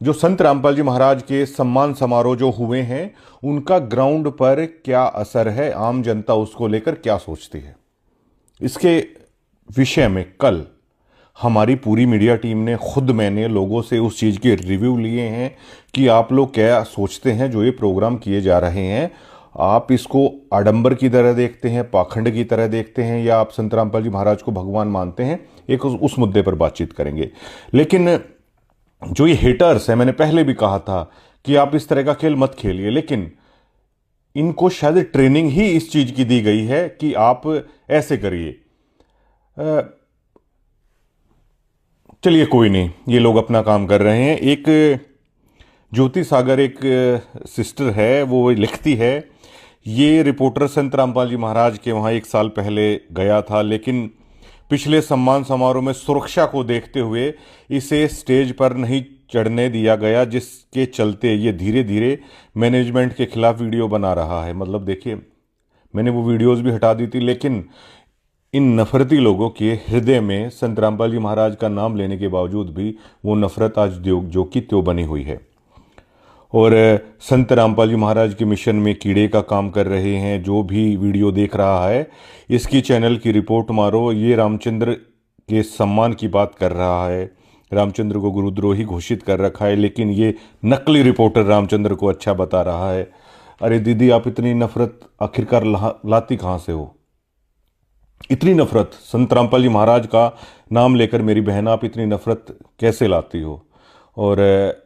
जो संत रामपाल जी महाराज के सम्मान समारोह जो हुए हैं, उनका ग्राउंड पर क्या असर है, आम जनता उसको लेकर क्या सोचती है, इसके विषय में कल हमारी पूरी मीडिया टीम ने, खुद मैंने लोगों से उस चीज़ के रिव्यू लिए हैं कि आप लोग क्या सोचते हैं जो ये प्रोग्राम किए जा रहे हैं। आप इसको आडंबर की तरह देखते हैं, पाखंड की तरह देखते हैं, या आप संत रामपाल जी महाराज को भगवान मानते हैं, एक उस मुद्दे पर बातचीत करेंगे। लेकिन जो ये हेटर्स हैं, मैंने पहले भी कहा था कि आप इस तरह का खेल मत खेलिए, लेकिन इनको शायद ट्रेनिंग ही इस चीज़ की दी गई है कि आप ऐसे करिए। चलिए कोई नहीं, ये लोग अपना काम कर रहे हैं। एक ज्योति सागर एक सिस्टर है, वो लिखती है, ये रिपोर्टर संत रामपाल जी महाराज के वहाँ एक साल पहले गया था, लेकिन पिछले सम्मान समारोह में सुरक्षा को देखते हुए इसे स्टेज पर नहीं चढ़ने दिया गया, जिसके चलते ये धीरे धीरे मैनेजमेंट के खिलाफ वीडियो बना रहा है। मतलब देखिए, मैंने वो वीडियोस भी हटा दी थी, लेकिन इन नफरती लोगों के हृदय में संत रामपाल जी महाराज का नाम लेने के बावजूद भी वो नफरत आज जो की त्यों बनी हुई है। और संत रामपाल जी महाराज के मिशन में कीड़े का काम कर रहे हैं। जो भी वीडियो देख रहा है, इसकी चैनल की रिपोर्ट मारो। ये रामचंद्र के सम्मान की बात कर रहा है, रामचंद्र को गुरुद्रोही घोषित कर रखा है, लेकिन ये नकली रिपोर्टर रामचंद्र को अच्छा बता रहा है। अरे दीदी, आप इतनी नफरत आखिरकार लाती कहाँ से हो? इतनी नफरत संत रामपाल जी महाराज का नाम लेकर, मेरी बहन, आप इतनी नफरत कैसे लाती हो? और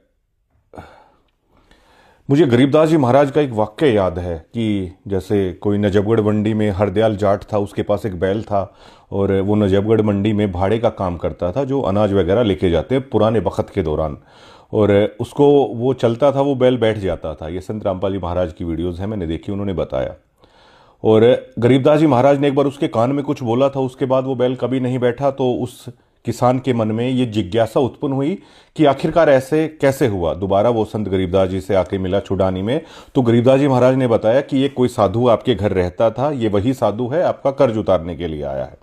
मुझे गरीबदास जी महाराज का एक वाक्य याद है कि जैसे कोई नजफगढ़ मंडी में हरदयाल जाट था, उसके पास एक बैल था, और वो नजफगढ़ मंडी में भाड़े का काम करता था, जो अनाज वगैरह लेके जाते हैं पुराने वक्त के दौरान, और उसको वो चलता था, वो बैल बैठ जाता था। ये संत रामपाल जी महाराज की वीडियोज़ हैं, मैंने देखी, उन्होंने बताया। और गरीबदास जी महाराज ने एक बार उसके कान में कुछ बोला था, उसके बाद वो बैल कभी नहीं बैठा। तो उस किसान के मन में ये जिज्ञासा उत्पन्न हुई कि आखिरकार ऐसे कैसे हुआ। दोबारा वो संत गरीबदास जी से आके मिला छुड़ानी में, तो गरीबदास जी महाराज ने बताया कि ये कोई साधु आपके घर रहता था, ये वही साधु है, आपका कर्ज उतारने के लिए आया है।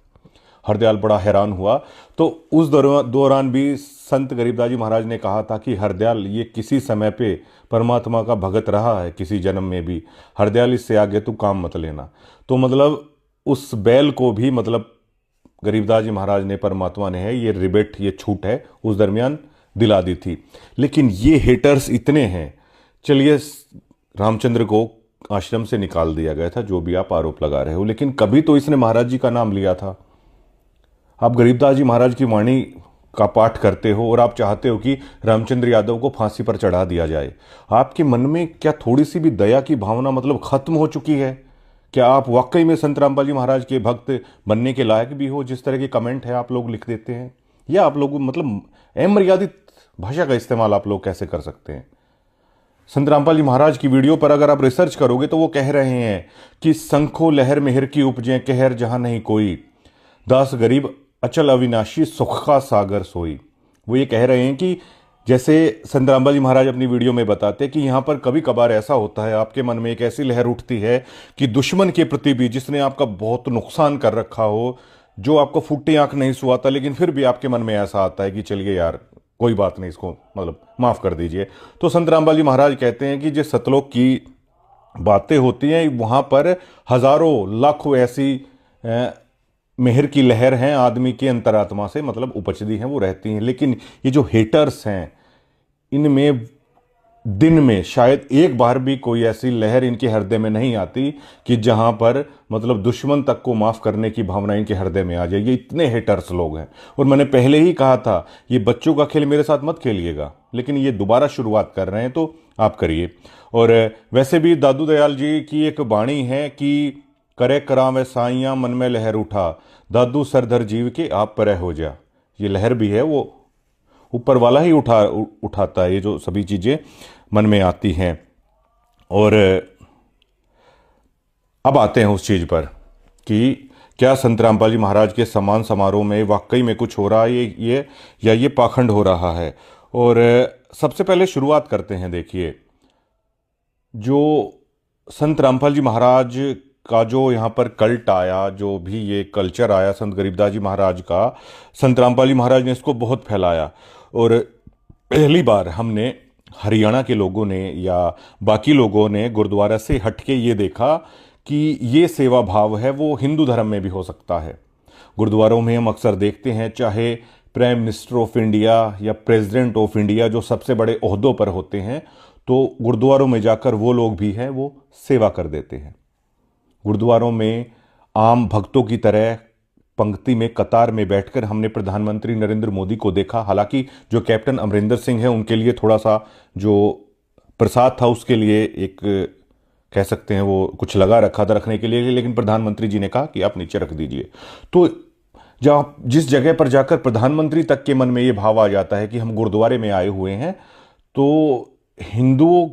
हरदयाल बड़ा हैरान हुआ। तो उस दौरान भी संत गरीबदास जी महाराज ने कहा था कि हरदयाल, ये किसी समय पे परमात्मा का भगत रहा है, किसी जन्म में भी। हरदयाल, इससे आगे तू काम मत लेना। तो मतलब उस बैल को भी, मतलब गरीबदास जी महाराज ने, परमात्मा ने है, ये रिबेट, ये छूट है, उस दरमियान दिला दी थी। लेकिन ये हेटर्स इतने हैं। चलिए, रामचंद्र को आश्रम से निकाल दिया गया था, जो भी आप आरोप लगा रहे हो, लेकिन कभी तो इसने महाराज जी का नाम लिया था। आप गरीबदास जी महाराज की वाणी का पाठ करते हो और आप चाहते हो कि रामचंद्र यादव को फांसी पर चढ़ा दिया जाए। आपके मन में क्या थोड़ी सी भी दया की भावना मतलब खत्म हो चुकी है? क्या आप वाकई में संत रामपाल जी महाराज के भक्त बनने के लायक भी हो? जिस तरह के कमेंट है आप लोग लिख देते हैं, या आप लोग मतलब अमर्यादित भाषा का इस्तेमाल आप लोग कैसे कर सकते हैं? संत रामपाल जी महाराज की वीडियो पर अगर आप रिसर्च करोगे तो वो कह रहे हैं कि संखो लहर मेहर की उपजे, कहर जहां नहीं कोई, दास गरीब अचल अविनाशी सुख का सागर सोई। वो ये कह रहे हैं कि जैसे संत रामपाल जी महाराज अपनी वीडियो में बताते कि यहाँ पर कभी कभार ऐसा होता है, आपके मन में एक ऐसी लहर उठती है कि दुश्मन के प्रति भी, जिसने आपका बहुत नुकसान कर रखा हो, जो आपको फूटी आंख नहीं सुहाता, लेकिन फिर भी आपके मन में ऐसा आता है कि चलिए यार कोई बात नहीं, इसको मतलब माफ़ कर दीजिए। तो संत रामपाल जी महाराज कहते हैं कि जो सतलोक की बातें होती हैं, वहाँ पर हजारों लाखों ऐसी मेहर की लहर हैं आदमी के अंतरात्मा से, मतलब उपजती हैं, वो रहती हैं। लेकिन ये जो हेटर्स हैं, इनमें दिन में शायद एक बार भी कोई ऐसी लहर इनके हृदय में नहीं आती कि जहां पर मतलब दुश्मन तक को माफ करने की भावना इनके हृदय में आ जाए। ये इतने हेटर्स लोग हैं। और मैंने पहले ही कहा था, ये बच्चों का खेल मेरे साथ मत खेलिएगा, लेकिन ये दोबारा शुरुआत कर रहे हैं तो आप करिए। और वैसे भी दादू दयाल जी की एक वाणी है कि करे करावे साइयां मन में लहर उठा, दादू सरधर जीव के आप पर हो जा। ये लहर भी है, वो ऊपर वाला ही उठाता है ये जो सभी चीज़ें मन में आती हैं। और अब आते हैं उस चीज़ पर कि क्या संत रामपाल जी महाराज के सम्मान समारोह में वाकई में कुछ हो रहा है ये या ये पाखंड हो रहा है। और सबसे पहले शुरुआत करते हैं। देखिए, जो संत रामपाल जी महाराज का जो यहाँ पर कल्ट आया, जो भी ये कल्चर आया संत गरीबदास जी महाराज का, संत रामपाल जी महाराज ने इसको बहुत फैलाया। और पहली बार हमने हरियाणा के लोगों ने या बाकी लोगों ने गुरुद्वारा से हटके ये देखा कि ये सेवा भाव है वो हिंदू धर्म में भी हो सकता है। गुरुद्वारों में हम अक्सर देखते हैं, चाहे प्राइम मिनिस्टर ऑफ इंडिया या प्रेसिडेंट ऑफ इंडिया जो सबसे बड़े ओहदों पर होते हैं, तो गुरुद्वारों में जाकर वो लोग भी हैं वो सेवा कर देते हैं। गुरुद्वारों में आम भक्तों की तरह पंक्ति में कतार में बैठकर हमने प्रधानमंत्री नरेंद्र मोदी को देखा। हालांकि जो कैप्टन अमरिंदर सिंह है उनके लिए थोड़ा सा जो प्रसाद था उसके लिए एक कह सकते हैं वो कुछ लगा रखा था रखने के लिए, लेकिन प्रधानमंत्री जी ने कहा कि आप नीचे रख दीजिए। तो जहाँ जिस जगह पर जाकर प्रधानमंत्री तक के मन में ये भाव आ जाता है कि हम गुरुद्वारे में आए हुए हैं, तो हिंदुओं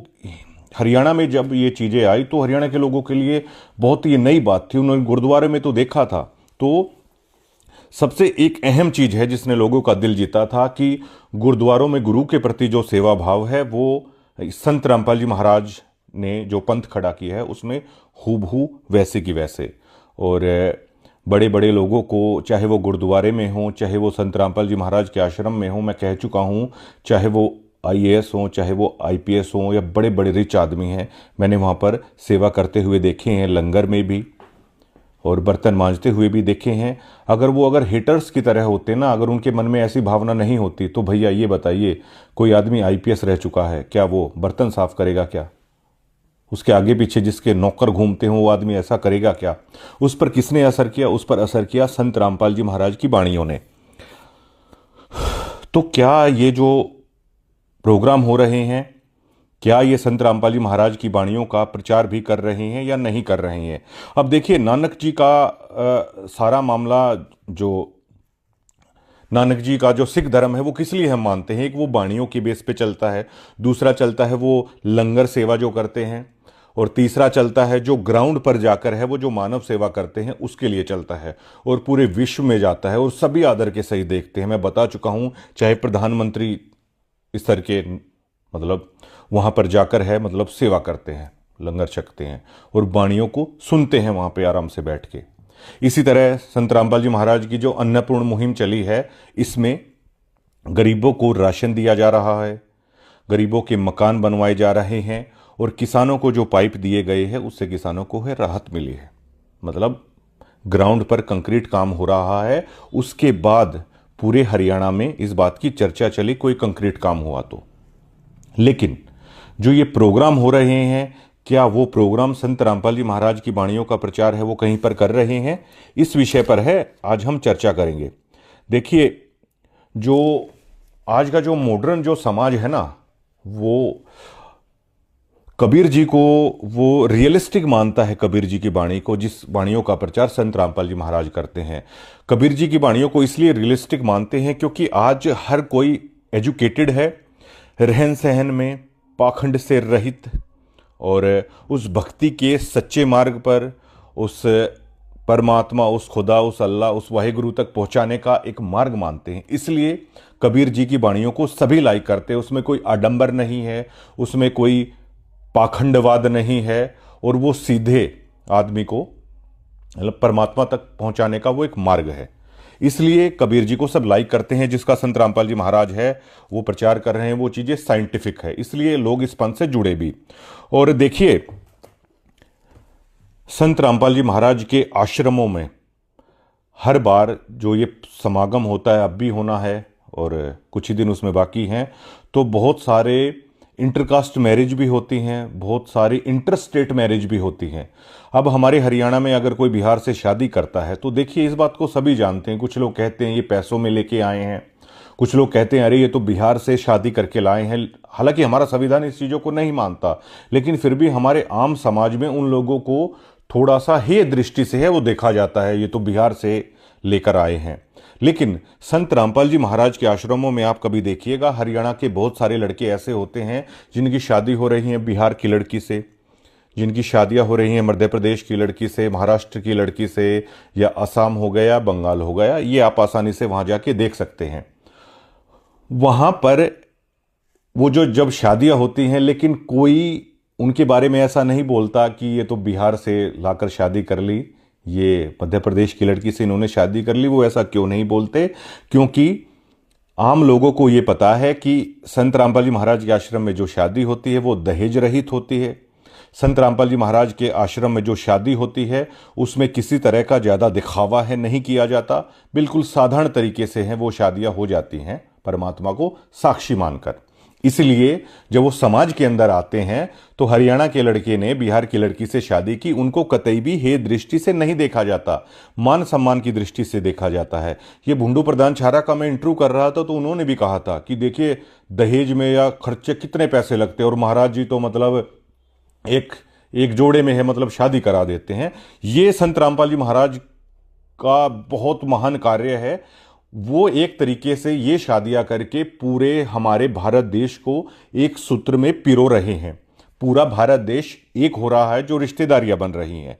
हरियाणा में जब ये चीज़ें आई तो हरियाणा के लोगों के लिए बहुत ये नई बात थी। उन्होंने गुरुद्वारे में तो देखा था, तो सबसे एक अहम चीज है जिसने लोगों का दिल जीता था कि गुरुद्वारों में गुरु के प्रति जो सेवा भाव है वो संत रामपाल जी महाराज ने जो पंथ खड़ा किया है उसमें हूबहू वैसे की वैसे। और बड़े बड़े लोगों को, चाहे वो गुरुद्वारे में हों, चाहे वो संत रामपाल जी महाराज के आश्रम में हों, मैं कह चुका हूँ, चाहे वो आईएएस हों, चाहे वो आईपीएस हों या बड़े बड़े रिच आदमी हैं, मैंने वहाँ पर सेवा करते हुए देखे हैं, लंगर में भी और बर्तन मांजते हुए भी देखे हैं। अगर हेटर्स की तरह होते ना, अगर उनके मन में ऐसी भावना नहीं होती, तो भैया ये बताइए, कोई आदमी आईपीएस रह चुका है, क्या वो बर्तन साफ करेगा? क्या उसके आगे पीछे जिसके नौकर घूमते हों वो आदमी ऐसा करेगा क्या? उस पर किसने असर किया? उस पर असर किया संत रामपाल जी महाराज की वाणियों ने। तो क्या ये जो प्रोग्राम हो रहे हैं, क्या ये संत रामपाल जी महाराज की वाणियों का प्रचार भी कर रहे हैं या नहीं कर रहे हैं? अब देखिए, नानक जी का सारा मामला, जो नानक जी का जो सिख धर्म है वो किस लिए हम मानते हैं? एक वो वाणियों के बेस पे चलता है, दूसरा चलता है वो लंगर सेवा जो करते हैं, और तीसरा चलता है जो ग्राउंड पर जाकर है वो जो मानव सेवा करते हैं उसके लिए चलता है, और पूरे विश्व में जाता है और सभी आदर के सही देखते हैं। मैं बता चुका हूं, चाहे प्रधानमंत्री इस तरह के मतलब वहां पर जाकर है मतलब सेवा करते हैं, लंगर छकते हैं और वाणियों को सुनते हैं वहां पे आराम से बैठ के। इसी तरह संत रामपाल जी महाराज की जो अन्नपूर्ण मुहिम चली है, इसमें गरीबों को राशन दिया जा रहा है, गरीबों के मकान बनवाए जा रहे हैं, और किसानों को जो पाइप दिए गए हैं उससे किसानों को है राहत मिली है। मतलब ग्राउंड पर कंक्रीट काम हो रहा है। उसके बाद पूरे हरियाणा में इस बात की चर्चा चली कोई कंक्रीट काम हुआ तो। लेकिन जो ये प्रोग्राम हो रहे हैं, क्या वो प्रोग्राम संत रामपाल जी महाराज की वाणियों का प्रचार है वो कहीं पर कर रहे हैं? इस विषय पर है आज हम चर्चा करेंगे। देखिए, जो आज का जो मॉडर्न जो समाज है ना, वो कबीर जी को वो रियलिस्टिक मानता है। कबीर जी की वाणी को, जिस वाणियों का प्रचार संत रामपाल जी महाराज करते हैं, कबीर जी की वाणियों को इसलिए रियलिस्टिक मानते हैं क्योंकि आज हर कोई एजुकेटेड है, रहन सहन में पाखंड से रहित, और उस भक्ति के सच्चे मार्ग पर उस परमात्मा, उस खुदा, उस अल्लाह, उस वाहिगुरु तक पहुंचाने का एक मार्ग मानते हैं। इसलिए कबीर जी की वाणियों को सभी लाइक करते हैं। उसमें कोई आडंबर नहीं है, उसमें कोई पाखंडवाद नहीं है, और वो सीधे आदमी को मतलब परमात्मा तक पहुंचाने का वो एक मार्ग है। इसलिए कबीर जी को सब लाइक करते हैं। जिसका संत रामपाल जी महाराज है वो प्रचार कर रहे हैं, वो चीजें साइंटिफिक है, इसलिए लोग इस पंथ से जुड़े भी। और देखिए, संत रामपाल जी महाराज के आश्रमों में हर बार जो ये समागम होता है, अब भी होना है और कुछ ही दिन उसमें बाकी हैं, तो बहुत सारे इंटरकास्ट मैरिज भी होती हैं, बहुत सारी इंटर स्टेट मैरिज भी होती हैं। अब हमारे हरियाणा में अगर कोई बिहार से शादी करता है तो देखिए, इस बात को सभी जानते हैं। कुछ लोग कहते हैं ये पैसों में लेके आए हैं, कुछ लोग कहते हैं अरे ये तो बिहार से शादी करके लाए हैं। हालांकि हमारा संविधान इस चीज़ों को नहीं मानता, लेकिन फिर भी हमारे आम समाज में उन लोगों को थोड़ा सा हेय दृष्टि से है वो देखा जाता है, ये तो बिहार से लेकर आए हैं। लेकिन संत रामपाल जी महाराज के आश्रमों में आप कभी देखिएगा, हरियाणा के बहुत सारे लड़के ऐसे होते हैं जिनकी शादी हो रही है बिहार की लड़की से, जिनकी शादियां हो रही हैं मध्य प्रदेश की लड़की से, महाराष्ट्र की लड़की से, या असम हो गया, बंगाल हो गया। ये आप आसानी से वहां जाके देख सकते हैं। वहां पर वो जो जब शादियां होती हैं, लेकिन कोई उनके बारे में ऐसा नहीं बोलता कि ये तो बिहार से लाकर शादी कर ली, ये मध्य प्रदेश की लड़की से इन्होंने शादी कर ली। वो ऐसा क्यों नहीं बोलते? क्योंकि आम लोगों को ये पता है कि संत रामपाल जी महाराज के आश्रम में जो शादी होती है वो दहेज रहित होती है। संत रामपाल जी महाराज के आश्रम में जो शादी होती है उसमें किसी तरह का ज़्यादा दिखावा है नहीं किया जाता, बिल्कुल साधारण तरीके से हैं वो शादियां हो जाती हैं परमात्मा को साक्षी मानकर। इसलिए जब वो समाज के अंदर आते हैं तो हरियाणा के लड़के ने बिहार की लड़की से शादी की, उनको कतई भी हे दृष्टि से नहीं देखा जाता, मान सम्मान की दृष्टि से देखा जाता है। ये भुंडू प्रधान छारा का मैं इंटरव्यू कर रहा था तो उन्होंने भी कहा था कि देखिए दहेज में या खर्चे कितने पैसे लगते हैं और महाराज जी तो मतलब एक एक जोड़े में है, मतलब शादी करा देते हैं। ये संत रामपाल जी महाराज का बहुत महान कार्य है। वो एक तरीके से ये शादियां करके पूरे हमारे भारत देश को एक सूत्र में पिरो रहे हैं। पूरा भारत देश एक हो रहा है, जो रिश्तेदारियां बन रही हैं।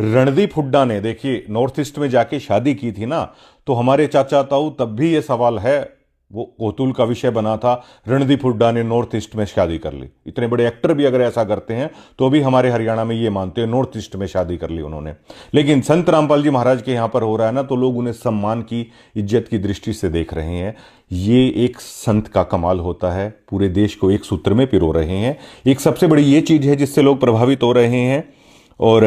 रणदीप हुड्डा ने देखिए नॉर्थ ईस्ट में जाके शादी की थी ना, तो हमारे चाचा ताऊ तब भी ये सवाल है, वो कौतूहल का विषय बना था, रणदीप हुड्डा ने नॉर्थ ईस्ट में शादी कर ली। इतने बड़े एक्टर भी अगर ऐसा करते हैं तो भी हमारे हरियाणा में ये मानते हैं नॉर्थ ईस्ट में शादी कर ली उन्होंने। लेकिन संत रामपाल जी महाराज के यहां पर हो रहा है ना, तो लोग उन्हें सम्मान की, इज्जत की दृष्टि से देख रहे हैं। ये एक संत का कमाल होता है, पूरे देश को एक सूत्र में पिरो रहे हैं। एक सबसे बड़ी ये चीज है जिससे लोग प्रभावित हो रहे हैं। और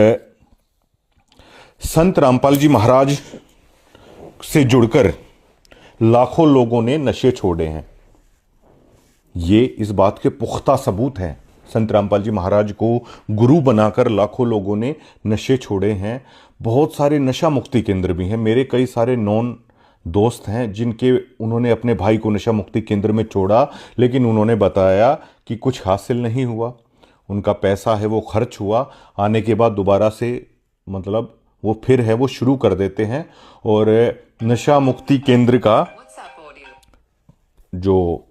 संत रामपाल जी महाराज से जुड़कर लाखों लोगों ने नशे छोड़े हैं। ये इस बात के पुख्ता सबूत हैं। संत रामपाल जी महाराज को गुरु बनाकर लाखों लोगों ने नशे छोड़े हैं। बहुत सारे नशा मुक्ति केंद्र भी हैं। मेरे कई सारे नॉन दोस्त हैं जिनके उन्होंने अपने भाई को नशा मुक्ति केंद्र में छोड़ा, लेकिन उन्होंने बताया कि कुछ हासिल नहीं हुआ। उनका पैसा है वो खर्च हुआ, आने के बाद दोबारा से मतलब वो फिर है वो शुरू कर देते हैं। और नशा मुक्ति केंद्र का जो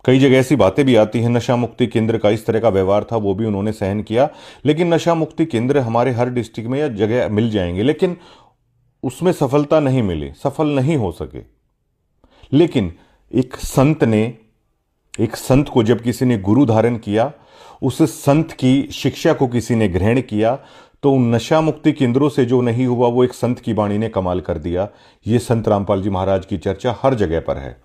कई जगह ऐसी बातें भी आती हैं, नशा मुक्ति केंद्र का इस तरह का व्यवहार था वो भी उन्होंने सहन किया। लेकिन नशा मुक्ति केंद्र हमारे हर डिस्ट्रिक्ट में या जगह मिल जाएंगे, लेकिन उसमें सफलता नहीं मिली, सफल नहीं हो सके। लेकिन एक संत को जब किसी ने गुरु धारण किया, उस संत की शिक्षा को किसी ने ग्रहण किया, तो नशा मुक्ति केंद्रों से जो नहीं हुआ वो एक संत की वाणी ने कमाल कर दिया। ये संत रामपाल जी महाराज की चर्चा हर जगह पर है।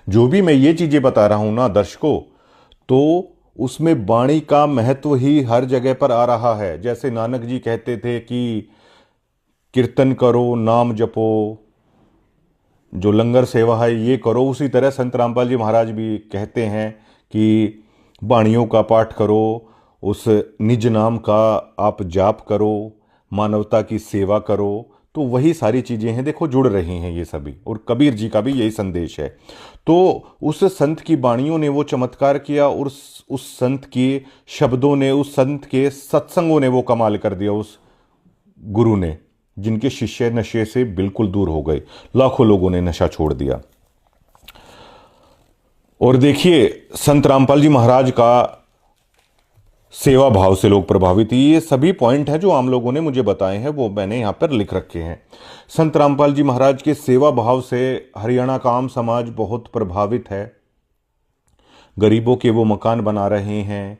जो भी मैं ये चीजें बता रहा हूं ना दर्शकों, तो उसमें वाणी का महत्व ही हर जगह पर आ रहा है। जैसे नानक जी कहते थे कि कीर्तन करो, नाम जपो, जो लंगर सेवा है ये करो, उसी तरह संत रामपाल जी महाराज भी कहते हैं कि वाणियों का पाठ करो, उस निज नाम का आप जाप करो, मानवता की सेवा करो। तो वही सारी चीजें हैं, देखो जुड़ रही हैं ये सभी। और कबीर जी का भी यही संदेश है। तो उस संत की वाणियों ने वो चमत्कार किया, और उस संत के शब्दों ने, उस संत के सत्संगों ने वो कमाल कर दिया उस गुरु ने, जिनके शिष्य नशे से बिल्कुल दूर हो गए। लाखों लोगों ने नशा छोड़ दिया। और देखिए संत रामपाल जी महाराज का सेवा भाव से लोग प्रभावित। ये सभी पॉइंट हैं जो आम लोगों ने मुझे बताए हैं, वो मैंने यहां पर लिख रखे हैं। संत रामपाल जी महाराज के सेवा भाव से हरियाणा का आम समाज बहुत प्रभावित है। गरीबों के वो मकान बना रहे हैं,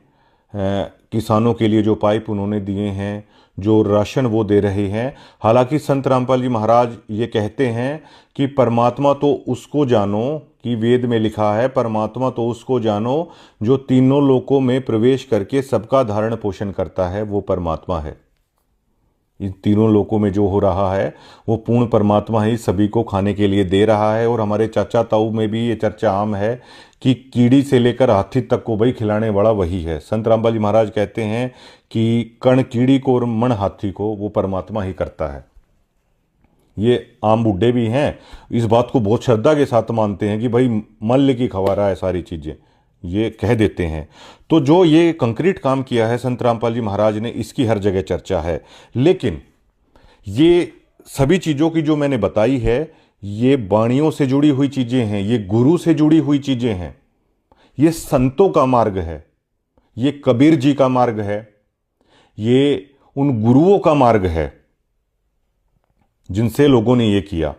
किसानों के लिए जो पाइप उन्होंने दिए हैं, जो राशन वो दे रहे हैं। हालांकि संत रामपाल जी महाराज ये कहते हैं कि परमात्मा तो उसको जानो, कि वेद में लिखा है परमात्मा तो उसको जानो जो तीनों लोकों में प्रवेश करके सबका धारण पोषण करता है, वो परमात्मा है। इन तीनों लोकों में जो हो रहा है वो पूर्ण परमात्मा ही सभी को खाने के लिए दे रहा है। और हमारे चाचा ताऊ में भी ये चर्चा आम है कि कीड़ी से लेकर हाथी तक को भाई खिलाने वाला वही है। संत रामपाल जी महाराज कहते हैं कि कण कीड़ी को और मन हाथी को वो परमात्मा ही करता है। ये आम बुड्ढे भी हैं, इस बात को बहुत श्रद्धा के साथ मानते हैं कि भाई मल्ल की खवारा है सारी चीजें, ये कह देते हैं। तो जो ये कंक्रीट काम किया है संत रामपाल जी महाराज ने, इसकी हर जगह चर्चा है। लेकिन ये सभी चीजों की जो मैंने बताई है, ये वाणियों से जुड़ी हुई चीजें हैं, ये गुरु से जुड़ी हुई चीजें हैं, ये संतों का मार्ग है, ये कबीर जी का मार्ग है, ये उन गुरुओं का मार्ग है जिनसे लोगों ने ये किया।